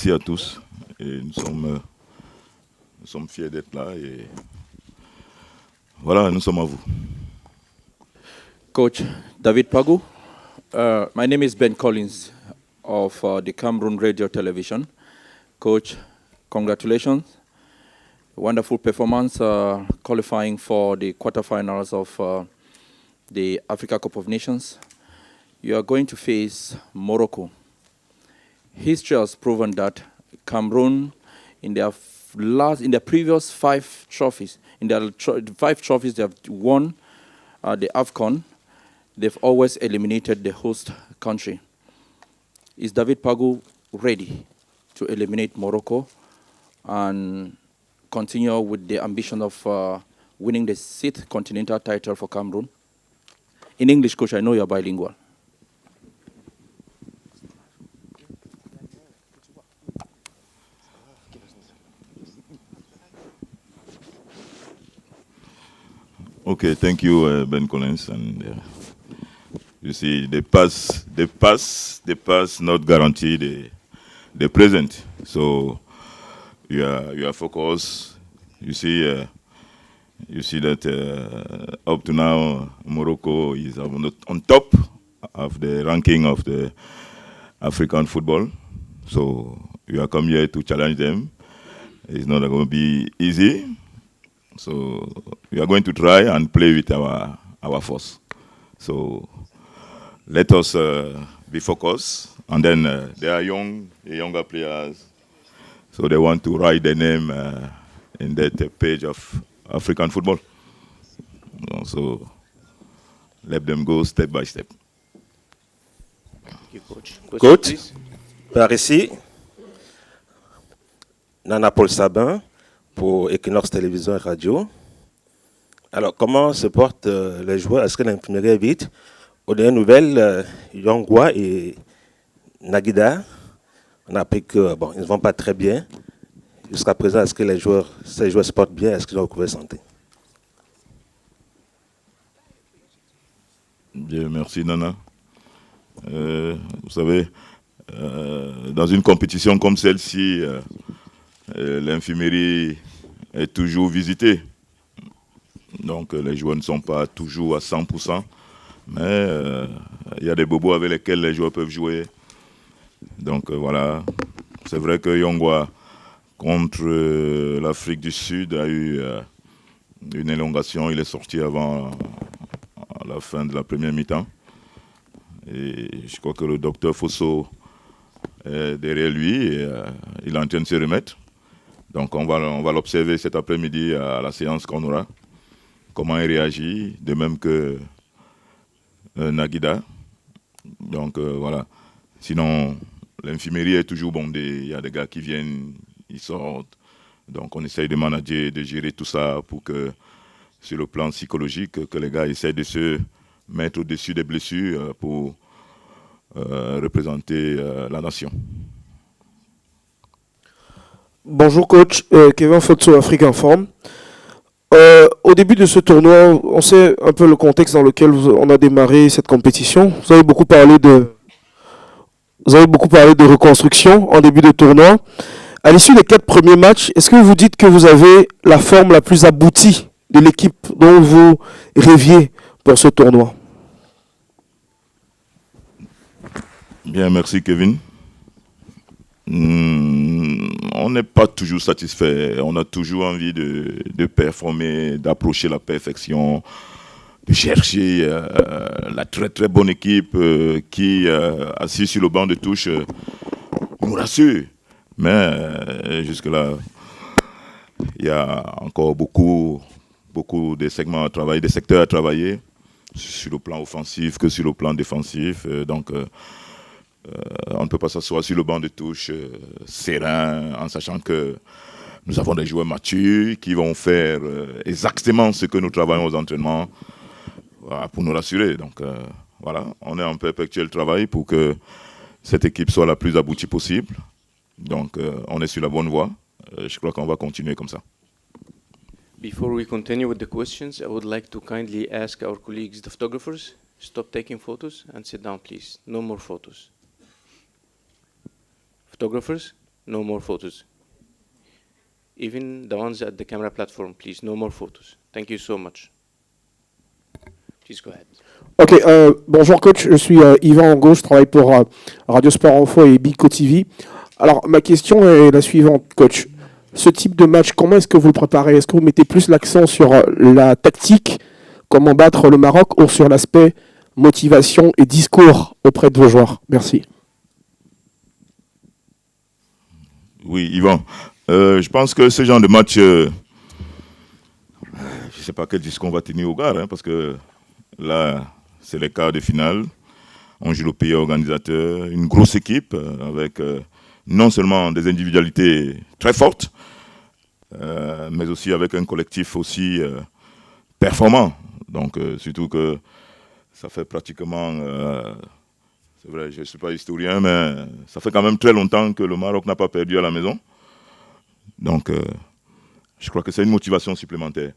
merci à tous. Et nous sommes fiers d'être là. Et voilà, nous sommes à vous. Coach David Pagu, my name is Ben Collins of the Cameroon Radio Television. Coach, congratulations. Wonderful performance qualifying for the quarterfinals of the Africa Cup of Nations. You are going to face Morocco. History has proven that Cameroon, in their previous 5 trophies, in their 5 trophies they have won the AFCON, they've always eliminated the host country. Is David Pagu ready to eliminate Morocco and continue with the ambition of winning the 6th continental title for Cameroon? In English, Coach, I know you're bilingual. Okay, thank you, Ben Collins. And you see, the past not guarantee the present. So you are focused. You see that up to now, Morocco is on top of the ranking of the African football. So you are come here to challenge them. It's not going to be easy. So we are going to try and play with our force. So let us be focused. And then they are younger players. So they want to write their name in that page of African football. So let them go step by step. Thank you, Coach. Coach, par ici, Nana Paul Sabin pour Equinox Télévision et Radio. Alors, comment se portent les joueurs? Est-ce que l'imprimerie est vite? Aux dernières nouvelles, Yongwa et Nagida, on a appris que ils ne vont pas très bien. Jusqu'à présent, est-ce que ces joueurs se portent bien? Est-ce qu'ils ont recouvert santé? Bien, merci Nana. Vous savez, dans une compétition comme celle-ci, l'infirmerie est toujours visitée. Donc les joueurs ne sont pas toujours à 100%, mais il y a des bobos avec lesquels les joueurs peuvent jouer. Donc voilà, c'est vrai que Yongwa contre l'Afrique du Sud a eu une élongation. Il est sorti avant la fin de la première mi-temps. Et je crois que le docteur Fosso est derrière lui et il est en train de se remettre. Donc on va l'observer cet après-midi à la séance qu'on aura. Comment il réagit, de même que Nagida. Donc voilà. Sinon, l'infirmerie est toujours bondée. Il y a des gars qui viennent, ils sortent. Donc on essaye de manager, de gérer tout ça pour que, sur le plan psychologique, que les gars essayent de se mettre au-dessus des blessures pour représenter la nation. Bonjour coach, Kevin Fotso, Afrique Informe. Au début de ce tournoi, on sait un peu le contexte dans lequel on a démarré cette compétition. Vous avez beaucoup parlé de reconstruction en début de tournoi. À l'issue des 4 premiers matchs, est-ce que vous dites que vous avez la forme la plus aboutie de l'équipe dont vous rêviez pour ce tournoi? Bien, merci Kevin. On n'est pas toujours satisfait. On a toujours envie de performer, d'approcher la perfection, de chercher la très très bonne équipe qui, assise sur le banc de touche, nous rassure. Mais jusque-là, il y a encore beaucoup de segments à travailler, des secteurs à travailler, sur le plan offensif que sur le plan défensif. Donc, on ne peut pas s'asseoir sur le banc de touche serein, en sachant que nous avons des joueurs matures qui vont faire exactement ce que nous travaillons aux entraînements pour nous rassurer. Donc voilà, on est en perpétuel travail pour que cette équipe soit la plus aboutie possible. Donc on est sur la bonne voie. Je crois qu'on va continuer comme ça. Before we continue with the questions, I would like to kindly ask our colleagues, the photographers, stop taking photos and sit down, please. No more photos. Photographers, No more photos. Even the ones at the camera platform, please, no more photos. Thank you so much. Please go ahead. Ok, bonjour coach, je suis Yvan Angot, je travaille pour Radio Sport Info et Bico TV. Alors ma question est la suivante coach. Ce type de match, comment est-ce que vous le préparez? Est-ce que vous mettez plus l'accent sur la tactique, comment battre le Maroc, ou sur l'aspect motivation et discours auprès de vos joueurs? Merci. Oui, Yvan. Je pense que ce genre de match, je ne sais pas quel discours on va tenir au gars, hein, parce que là, c'est les quarts de finale. On joue le pays organisateur, une grosse équipe avec non seulement des individualités très fortes, mais aussi avec un collectif aussi performant. Donc, surtout que ça fait pratiquement, c'est vrai, je ne suis pas historien, mais ça fait quand même très longtemps que le Maroc n'a pas perdu à la maison. Donc, je crois que c'est une motivation supplémentaire.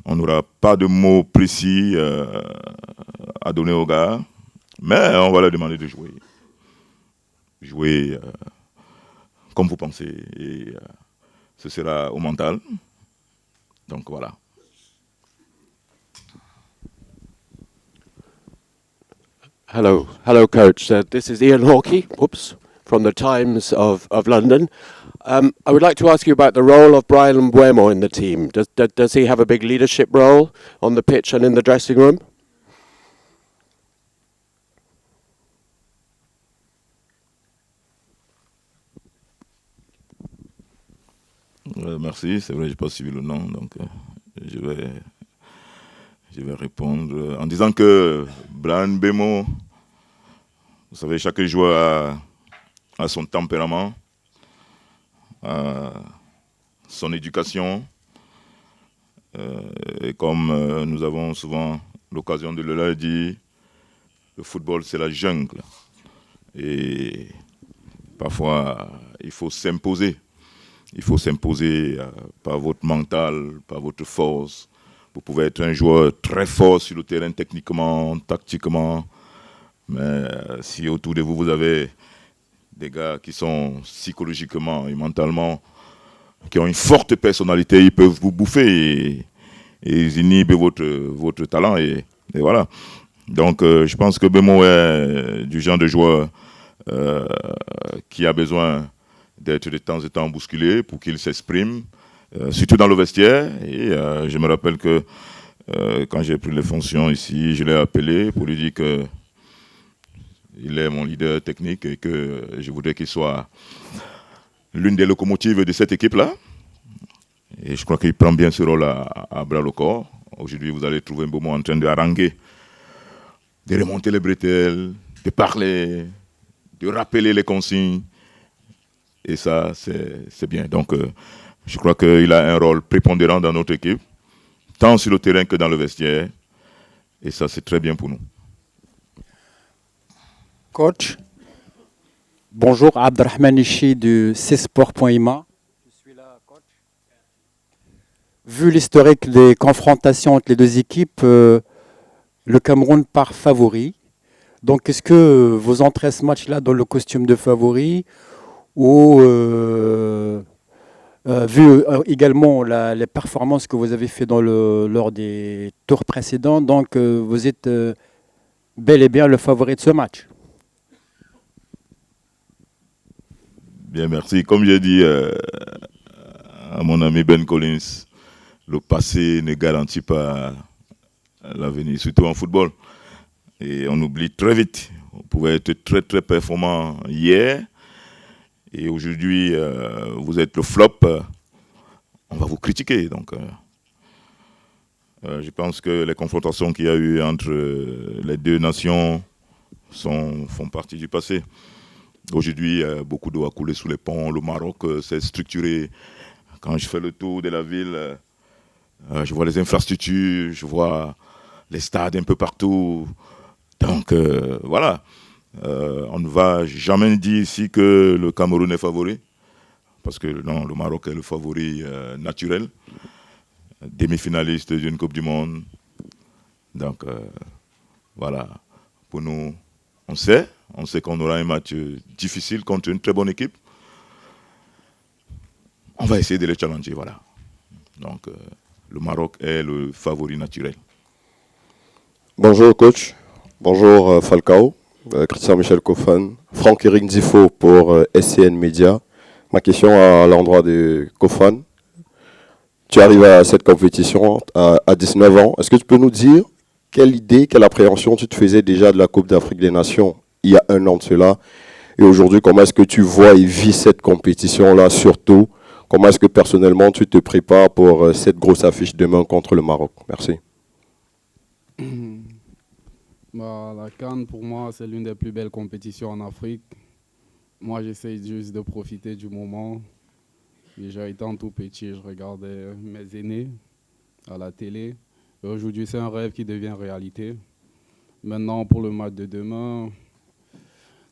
On n'aura pas de mots précis à donner aux gars, mais on va leur demander de jouer. Jouer comme vous pensez. Et ce sera au mental. Donc, voilà. Hello, coach. This is Ian Hawkey, from the Times of London. I would like to ask you about the role of Brian Mbeumo in the team. Does he have a big leadership role on the pitch and in the dressing room? Merci, c'est vrai, je n'ai pas suivi le nom, donc je vais répondre en disant que Brian Mbeumo, vous savez, chaque joueur a son tempérament, son éducation, et comme nous avons souvent l'occasion de le dire, le football c'est la jungle, et parfois il faut s'imposer. Il faut s'imposer par votre mental, par votre force. Vous pouvez être un joueur très fort sur le terrain techniquement, tactiquement, mais si autour de vous, vous avez des gars qui sont psychologiquement et mentalement, qui ont une forte personnalité, ils peuvent vous bouffer et ils inhibent votre talent. Et voilà. Donc, je pense que Mbeumo est du genre de joueur qui a besoin d'être de temps en temps bousculé pour qu'il s'exprime, surtout dans le vestiaire. Et je me rappelle que quand j'ai pris les fonctions ici, je l'ai appelé pour lui dire qu'il est mon leader technique et que je voudrais qu'il soit l'une des locomotives de cette équipe-là. Et je crois qu'il prend bien ce rôle à bras le corps. Aujourd'hui, vous allez trouver Mbeumo en train de haranguer, de remonter les bretelles, de parler, de rappeler les consignes. Et ça, c'est bien. Donc, je crois qu'il a un rôle prépondérant dans notre équipe, tant sur le terrain que dans le vestiaire. Et ça, c'est très bien pour nous. Coach, bonjour, Abdelrahman Ishi du csport.ima. Je suis là, coach. Vu l'historique des confrontations entre les deux équipes, le Cameroun part favori. Donc, est-ce que vous entrez à ce match-là dans le costume de favori ou vu également les performances que vous avez fait lors des tours précédents, donc vous êtes bel et bien le favori de ce match? Bien, merci. Comme j'ai dit à mon ami Ben Collins, le passé ne garantit pas l'avenir, surtout en football. Et on oublie très vite. On pouvait être très, très performant hier. Et aujourd'hui, vous êtes le flop. On va vous critiquer. Donc, je pense que les confrontations qu'il y a eu entre les deux nations font partie du passé. Aujourd'hui, beaucoup d'eau a coulé sous les ponts. Le Maroc s'est structuré. Quand je fais le tour de la ville, je vois les infrastructures, je vois les stades un peu partout. Donc, voilà. On ne va jamais dire ici que le Cameroun est favori. Parce que non, le Maroc est le favori naturel. Demi-finaliste d'une Coupe du Monde. Donc, voilà. Pour nous, on sait qu'on aura un match difficile contre une très bonne équipe. on va essayer de les challenger, voilà. Donc, le Maroc est le favori naturel. Bonjour coach, bonjour Falcao, Christian-Michel Kofan, Franck-Éric Dzifo pour SCN Media. Ma question à l'endroit de Kofan. Tu arrives à cette compétition à 19 ans. Est-ce que tu peux nous dire quelle idée, quelle appréhension tu te faisais déjà de la Coupe d'Afrique des Nations il y a un an de cela? Et aujourd'hui, comment est-ce que tu vois et vis cette compétition-là surtout? Comment est-ce que personnellement tu te prépares pour cette grosse affiche demain contre le Maroc? Merci. La CAN, pour moi, c'est l'une des plus belles compétitions en Afrique. Moi, j'essaie juste de profiter du moment. Déjà étant tout petit, je regardais mes aînés à la télé. Et aujourd'hui, c'est un rêve qui devient réalité. Maintenant, pour le match de demain,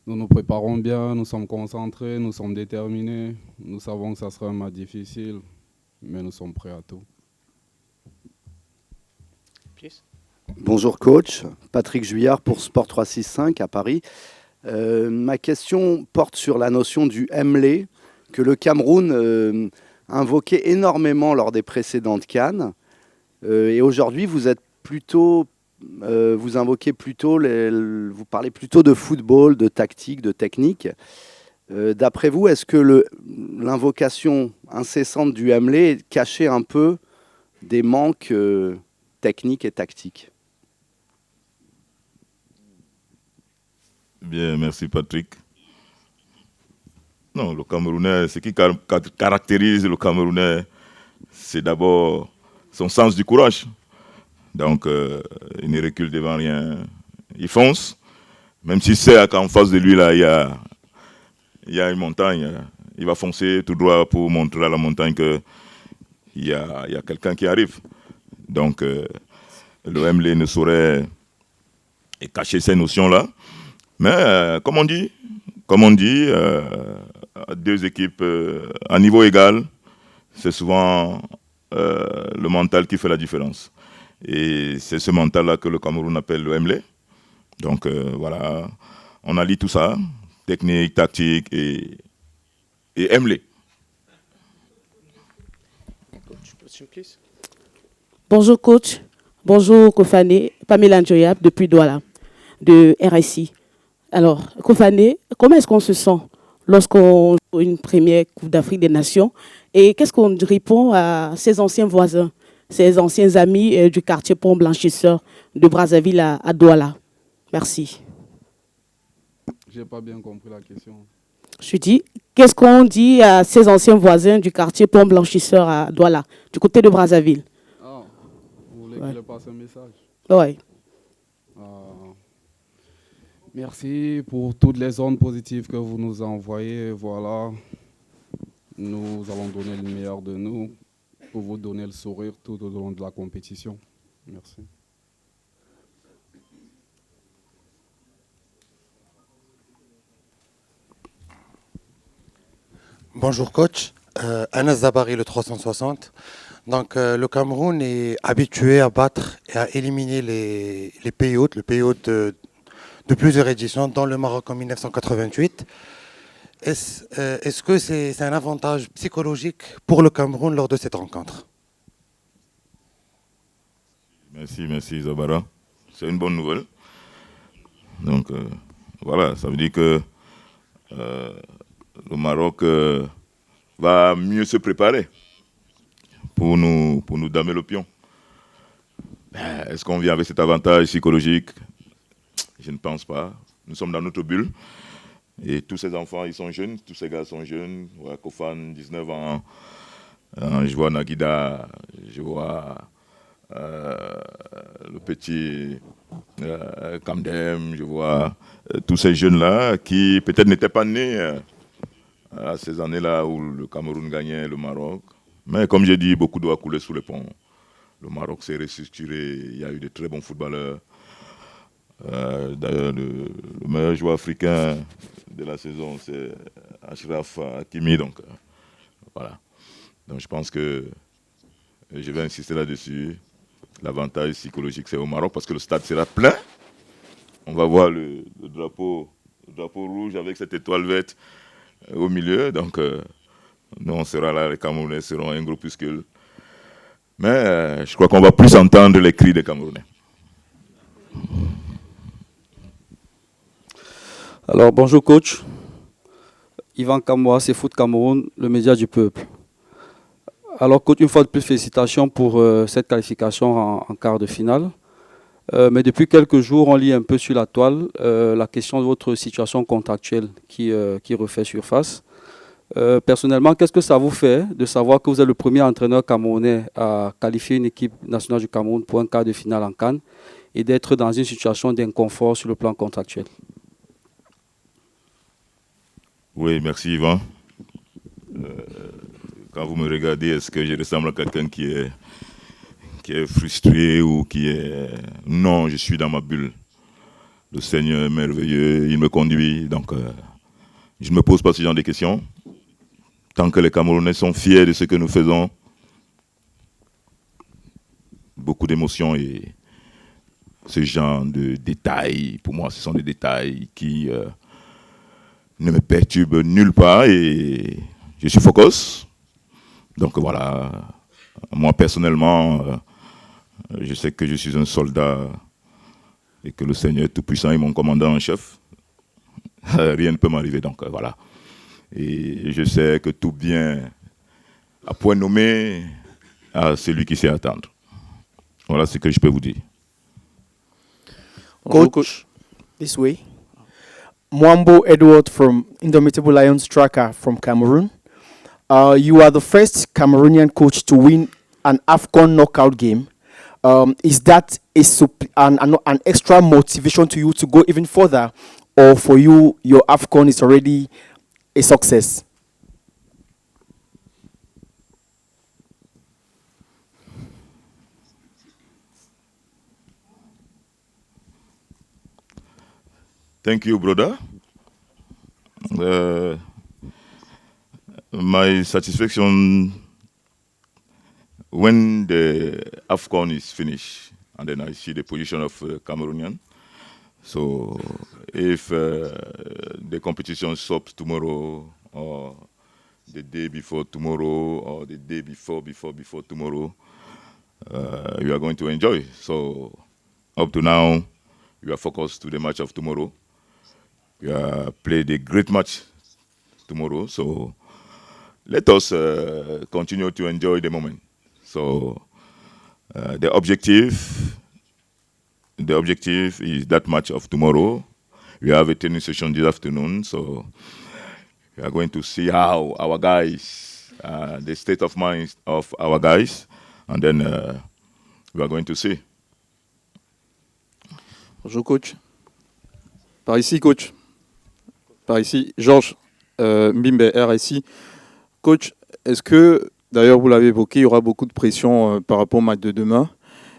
nous nous préparons bien, nous sommes concentrés, nous sommes déterminés. Nous savons que ça sera un match difficile, mais nous sommes prêts à tout. Please. Bonjour coach, Patrick Juillard pour Sport 365 à Paris. Ma question porte sur la notion du Mlé que le Cameroun invoquait énormément lors des précédentes CAN. Et aujourd'hui, vous êtes plutôt, vous invoquez plutôt, vous parlez plutôt de football, de tactique, de technique. D'après vous, est-ce que l'invocation incessante du Mlé cachait un peu des manques techniques et tactiques? Bien, merci Patrick. Non, le Camerounais, ce qui caractérise le Camerounais, c'est d'abord son sens du courage. Donc, il ne recule devant rien. Il fonce, même s'il sait qu'en face de lui, là, il y a une montagne. Il va foncer tout droit pour montrer à la montagne qu'il y a quelqu'un qui arrive. Donc, le MLE ne saurait cacher ces notions-là. Mais, comme on dit, deux équipes à niveau égal, c'est souvent le mental qui fait la différence. Et c'est ce mental-là que le Cameroun appelle le MLE. Donc voilà, on allie tout ça, technique, tactique et MLE. Bonjour coach, bonjour Kofane, Pamela Njoyab depuis Douala, de RSI. Alors, Kofane, comment est-ce qu'on se sent lorsqu'on joue une première Coupe d'Afrique des Nations? Et qu'est-ce qu'on répond à ses anciens voisins, ses anciens amis du quartier Pont Blanchisseur de Brazzaville à Douala? Merci. Je n'ai pas bien compris la question. Je dis, qu'est-ce qu'on dit à ses anciens voisins du quartier Pont Blanchisseur à Douala, du côté de Brazzaville? Ah, vous voulez qu'il passe un message? Oui. Merci pour toutes les ondes positives que vous nous envoyez. Voilà, nous allons donner le meilleur de nous pour vous donner le sourire tout au long de la compétition. Merci. Bonjour coach, Anas Zabari le 360. Donc le Cameroun est habitué à battre et à éliminer les pays hôtes, le pays hôte de plusieurs éditions, dont le Maroc en 1988. Est-ce que c'est un avantage psychologique pour le Cameroun lors de cette rencontre? Merci Zabara. C'est une bonne nouvelle. Donc voilà, ça veut dire que le Maroc va mieux se préparer pour nous damer le pion. Est-ce qu'on vient avec cet avantage psychologique? Je ne pense pas. Nous sommes dans notre bulle. Et tous ces enfants, ils sont jeunes. Tous ces gars sont jeunes. Ouais, Kofan, 19 ans. Je vois Naguida. Je vois le petit Kamdem. Je vois tous ces jeunes-là qui peut-être n'étaient pas nés à ces années-là où le Cameroun gagnait le Maroc. Mais comme j'ai dit, beaucoup d'eau a coulé sous les ponts. Le Maroc s'est restructuré. Il y a eu de très bons footballeurs. D'ailleurs, le meilleur joueur africain de la saison, c'est Achraf Hakimi. Donc, voilà. Donc, je pense que je vais insister là-dessus. L'avantage psychologique, c'est au Maroc parce que le stade sera plein. On va voir le drapeau rouge avec cette étoile verte au milieu. Donc, Nous, on sera là, les Camerounais seront un groupuscule. Mais je crois qu'on va plus entendre les cris des Camerounais. Alors, bonjour coach. Yvan Kamoa, c'est Foot Cameroun, le média du peuple. Alors, coach, une fois de plus, félicitations pour cette qualification en quart de finale. Mais depuis quelques jours, on lit un peu sur la toile la question de votre situation contractuelle qui refait surface. Personnellement, qu'est-ce que ça vous fait de savoir que vous êtes le premier entraîneur camerounais à qualifier une équipe nationale du Cameroun pour un quart de finale en CAN et d'être dans une situation d'inconfort sur le plan contractuel? Oui, merci Yvan. Quand vous me regardez, est-ce que je ressemble à quelqu'un qui est frustré ou qui est... Non, je suis dans ma bulle. Le Seigneur est merveilleux, il me conduit, donc je ne me pose pas ce genre de questions. Tant que les Camerounais sont fiers de ce que nous faisons, beaucoup d'émotions et ce genre de détails, pour moi, ce sont des détails qui ne me perturbent nulle part et je suis focus. Donc voilà, moi personnellement, je sais que je suis un soldat et que le Seigneur Tout-Puissant est mon commandant en chef. Rien ne peut m'arriver, donc voilà. Et je sais que tout bien à point nommé à celui qui sait attendre. Voilà ce que je peux vous dire. Coach, this way. Mwambo Edward from Indomitable Lions Tracker from Cameroon. You are the first Cameroonian coach to win an AFCON knockout game. Is that an extra motivation to you to go even further, or for you, your AFCON is already a success? Thank you, brother. My satisfaction when the AFCON is finished and then I see the position of Cameroonian. So if the competition stops tomorrow or the day before tomorrow or the day before tomorrow, you are going to enjoy. So up to now, we are focused to the match of tomorrow. We have played a great match tomorrow, so let us continue to enjoy the moment. So the objective is that match of tomorrow. We have a training session this afternoon, so we are going to see how our guys, the state of mind of our guys, and then we are going to see. Bonjour coach. Par ici coach. Par ici, Georges Mbimbe, RSI. Coach, est-ce que, d'ailleurs vous l'avez évoqué, il y aura beaucoup de pression par rapport au match de demain.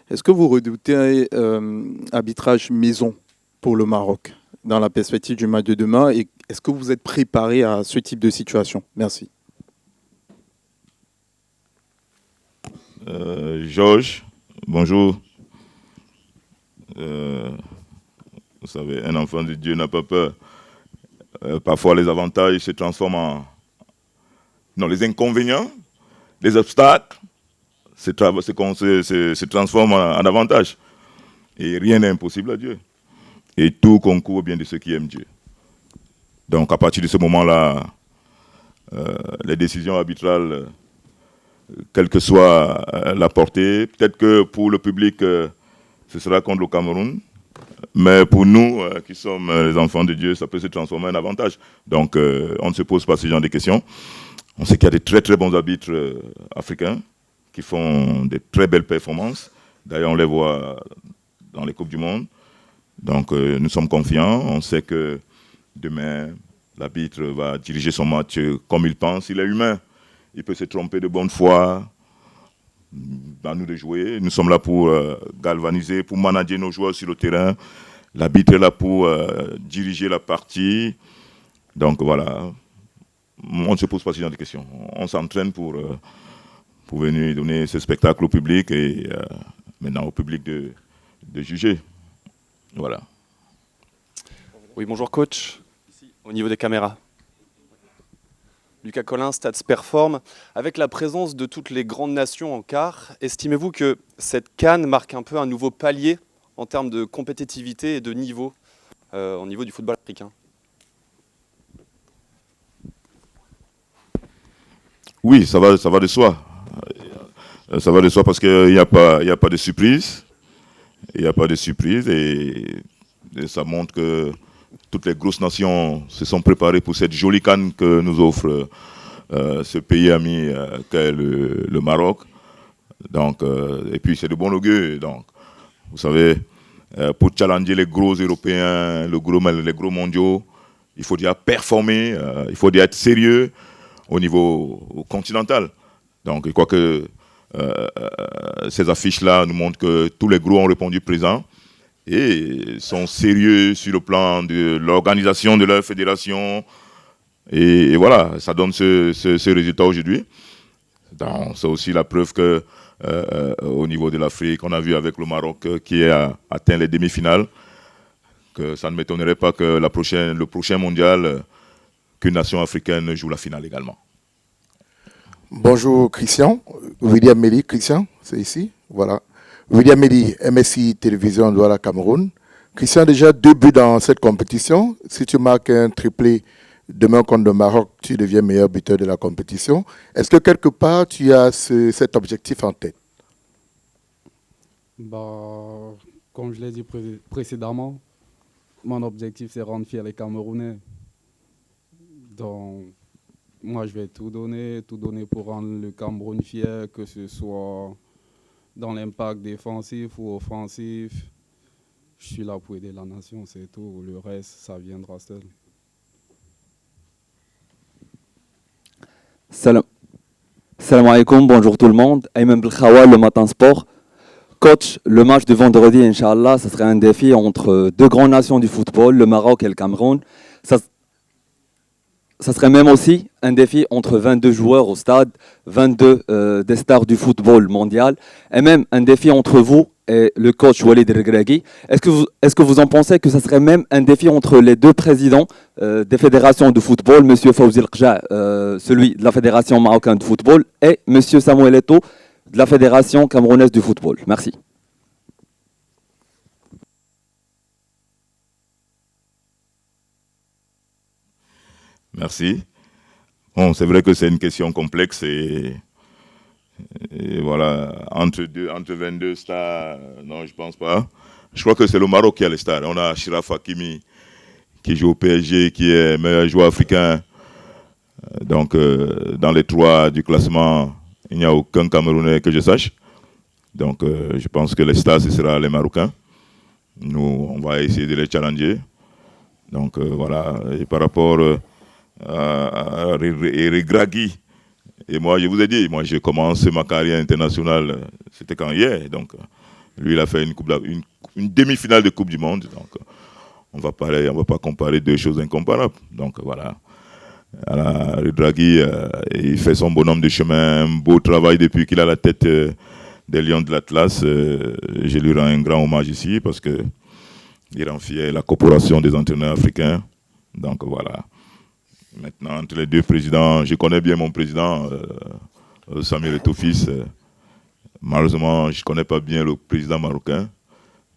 Est-ce que vous redoutez un arbitrage maison pour le Maroc dans la perspective du match de demain et est-ce que vous êtes préparé à ce type de situation? Merci. Georges, bonjour. Vous savez, un enfant de Dieu n'a pas peur. Parfois, les avantages se transforment en... Non, les inconvénients, les obstacles se transforment en avantages. Et rien n'est impossible à Dieu. Et tout concourt au bien de ceux qui aiment Dieu. Donc, à partir de ce moment-là, les décisions arbitrales, quelle que soit la portée, peut-être que pour le public, ce sera contre le Cameroun. Mais pour nous, qui sommes les enfants de Dieu, ça peut se transformer en avantage. Donc, on ne se pose pas ce genre de questions. On sait qu'il y a des très très bons arbitres africains qui font de très belles performances. D'ailleurs, on les voit dans les Coupes du Monde. Donc, nous sommes confiants. On sait que demain, l'arbitre va diriger son match comme il pense. Il est humain. Il peut se tromper de bonne foi. À nous de jouer. Nous sommes là pour galvaniser, pour manager nos joueurs sur le terrain. L'arbitre est là pour diriger la partie. Donc voilà, on ne se pose pas ce genre de questions. On s'entraîne pour venir donner ce spectacle au public et maintenant au public de juger. Voilà. Oui, bonjour coach. Ici, au niveau des caméras. Lucas Collin, Stats Perform. Avec la présence de toutes les grandes nations en quart, estimez-vous que cette CAN marque un peu un nouveau palier en termes de compétitivité et de niveau au niveau du football africain? Oui, ça va de soi. Ça va de soi parce qu'il n'y a pas de surprise. Il n'y a pas de surprise et ça montre que toutes les grosses nations se sont préparées pour cette jolie CAN que nous offre ce pays ami qu'est le Maroc. Donc, et puis c'est de bon augure. Donc, vous savez, pour challenger les gros Européens, les gros mondiaux, il faut déjà performer, il faut déjà être sérieux au niveau continental. Donc, je crois que ces affiches-là nous montrent que tous les gros ont répondu présent et sont sérieux sur le plan de l'organisation de leur fédération. Et voilà, ça donne ce résultat aujourd'hui. C'est aussi la preuve que au niveau de l'Afrique, on a vu avec le Maroc qui a atteint les demi-finales, que ça ne m'étonnerait pas que le prochain mondial, qu'une nation africaine joue la finale également. Bonjour Christian, William Meli, Christian, c'est ici, voilà. William Meli, MSI Télévision Douala Cameroun. Christian, déjà 2 buts dans cette compétition. Si tu marques un triplé demain contre le Maroc, tu deviens meilleur buteur de la compétition. Est-ce que quelque part tu as cet objectif en tête? Bah, comme je l'ai dit précédemment, mon objectif c'est rendre fier les Camerounais. Donc, moi, je vais tout donner pour rendre le Cameroun fier, que ce soit dans l'impact défensif ou offensif. Je suis là pour aider la nation, c'est tout. Le reste, ça viendra seul. Salam alaikum, bonjour tout le monde. Ayman Belkhawa, le Matin Sport. Coach, le match de vendredi, Inch'Allah, ce serait un défi entre 2 grandes nations du football, le Maroc et le Cameroun. Ça serait même aussi un défi entre 22 joueurs au stade, 22 des stars du football mondial, et même un défi entre vous et le coach Walid Regragui. Est-ce que vous en pensez que ça serait même un défi entre les 2 présidents des fédérations de football, M. Fawzi El-Qja, celui de la Fédération marocaine de football, et M. Samuel Eto'o de la Fédération camerounaise du football? Merci. Merci. Bon, c'est vrai que c'est une question complexe et voilà, entre 22 stars, non, je pense pas. Je crois que c'est le Maroc qui a les stars. On a Achraf Hakimi qui joue au PSG, qui est meilleur joueur africain. Donc, dans les 3 du classement, il n'y a aucun Camerounais que je sache. Donc, je pense que les stars, ce sera les Marocains. Nous, on va essayer de les challenger. Donc, voilà. Et par rapport à Regragui, et moi, je vous ai dit, moi, j'ai commencé ma carrière internationale, c'était quand hier. Donc, lui, il a fait une demi-finale de Coupe du Monde. Donc, on va pas comparer 2 choses incomparables. Donc, voilà. Regragui, il fait son bonhomme de chemin, un beau travail depuis qu'il a la tête des Lions de l'Atlas. Je lui rends un grand hommage ici parce que il rend fier la coopération des entraîneurs africains. Donc, voilà. Maintenant, entre les 2 présidents, je connais bien mon président, Samuel Eto'o fils. Malheureusement, je ne connais pas bien le président marocain.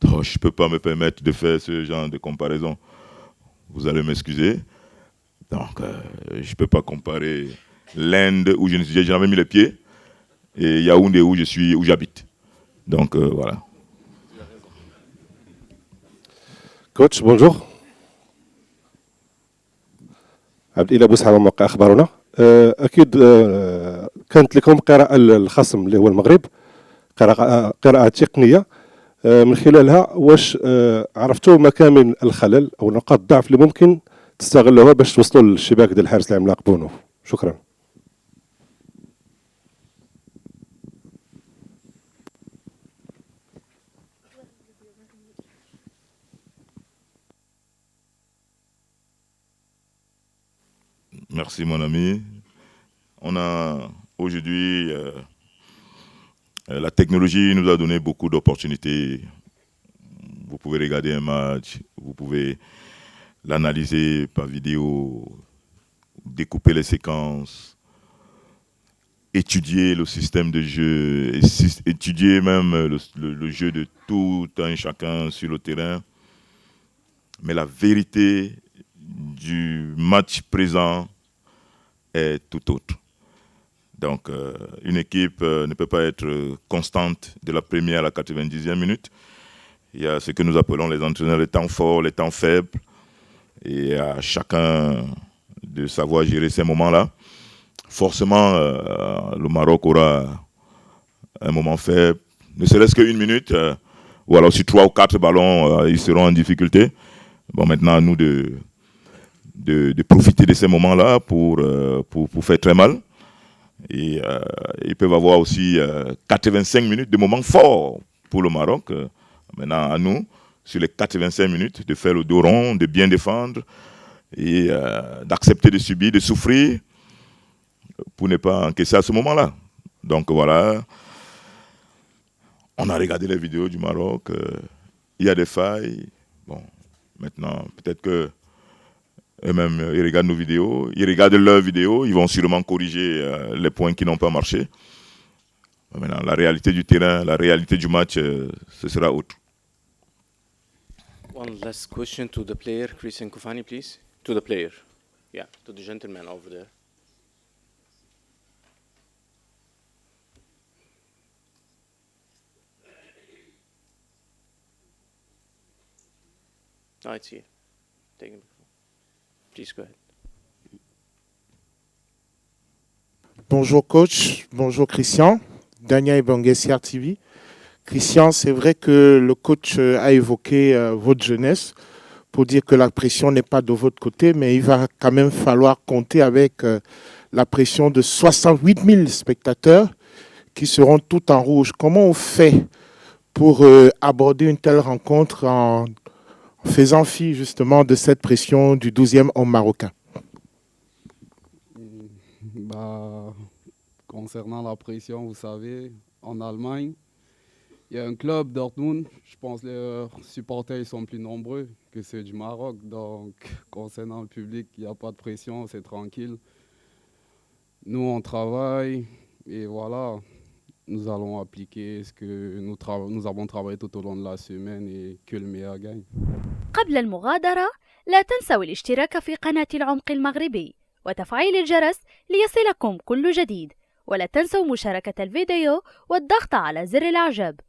Donc, je ne peux pas me permettre de faire ce genre de comparaison. Vous allez m'excuser. Donc, je ne peux pas comparer l'Inde, où je n'ai jamais mis les pieds, et Yaoundé, où j'habite. Donc, voilà. Coach, bonjour. عبد الإله بوسعة من موقع أخبارنا. أكيد كانت لكم قراءة الخصم اللي هو المغرب، قراءة تقنية من خلالها واش عرفتوا مكامن الخلل أو نقاط الضعف اللي ممكن تستغلوها باش توصلوا للشباك ديال الحارس العملاق بونو. شكرا. Merci mon ami. On a aujourd'hui, la technologie nous a donné beaucoup d'opportunités. Vous pouvez regarder un match, vous pouvez l'analyser par vidéo, découper les séquences, étudier le système de jeu, étudier même le jeu de tout un chacun sur le terrain. Mais la vérité du match présent est tout autre. Donc, une équipe ne peut pas être constante de la première à la 90e minute. Il y a ce que nous appelons les entraîneurs les temps forts, les temps faibles. Et à chacun de savoir gérer ces moments-là. Forcément, le Maroc aura un moment faible, ne serait-ce qu'une minute, ou alors sur 3 ou 4 ballons, ils seront en difficulté. Bon, maintenant, à nous de profiter de ces moments-là pour faire très mal. Et ils peuvent avoir aussi 85 minutes de moments forts pour le Maroc. Maintenant, à nous, sur les 85 minutes, de faire le dos rond, de bien défendre et d'accepter de subir, de souffrir pour ne pas encaisser à ce moment-là. Donc voilà, on a regardé les vidéos du Maroc, il y a des failles. Bon, maintenant, peut-être que eux-mêmes, ils regardent nos vidéos, ils regardent leurs vidéos, ils vont sûrement corriger les points qui n'ont pas marché. Maintenant, la réalité du terrain, la réalité du match, ce sera autre. One last question to the player, Christian Koufani, please. To the player. Yeah, to the gentleman over there. No, it's here. Take it. Please go ahead. Bonjour coach, bonjour Christian, Daniel Banguessier TV. Christian, c'est vrai que le coach a évoqué votre jeunesse pour dire que la pression n'est pas de votre côté, mais il va quand même falloir compter avec la pression de 68 000 spectateurs qui seront tout en rouge. Comment on fait pour aborder une telle rencontre en faisant fi justement de cette pression du 12e homme marocain? Concernant la pression, vous savez, en Allemagne, il y a un club, Dortmund, je pense que les supporters ils sont plus nombreux que ceux du Maroc. Donc, concernant le public, il n'y a pas de pression, c'est tranquille. Nous, on travaille et voilà, nous allons appliquer ce que nous avons travaillé tout au long de la semaine et que le meilleur gagne. قبل المغادرة لا تنسوا الاشتراك في قناة العمق المغربي وتفعيل الجرس ليصلكم كل جديد، ولا تنسوا مشاركة الفيديو والضغط على زر الإعجاب.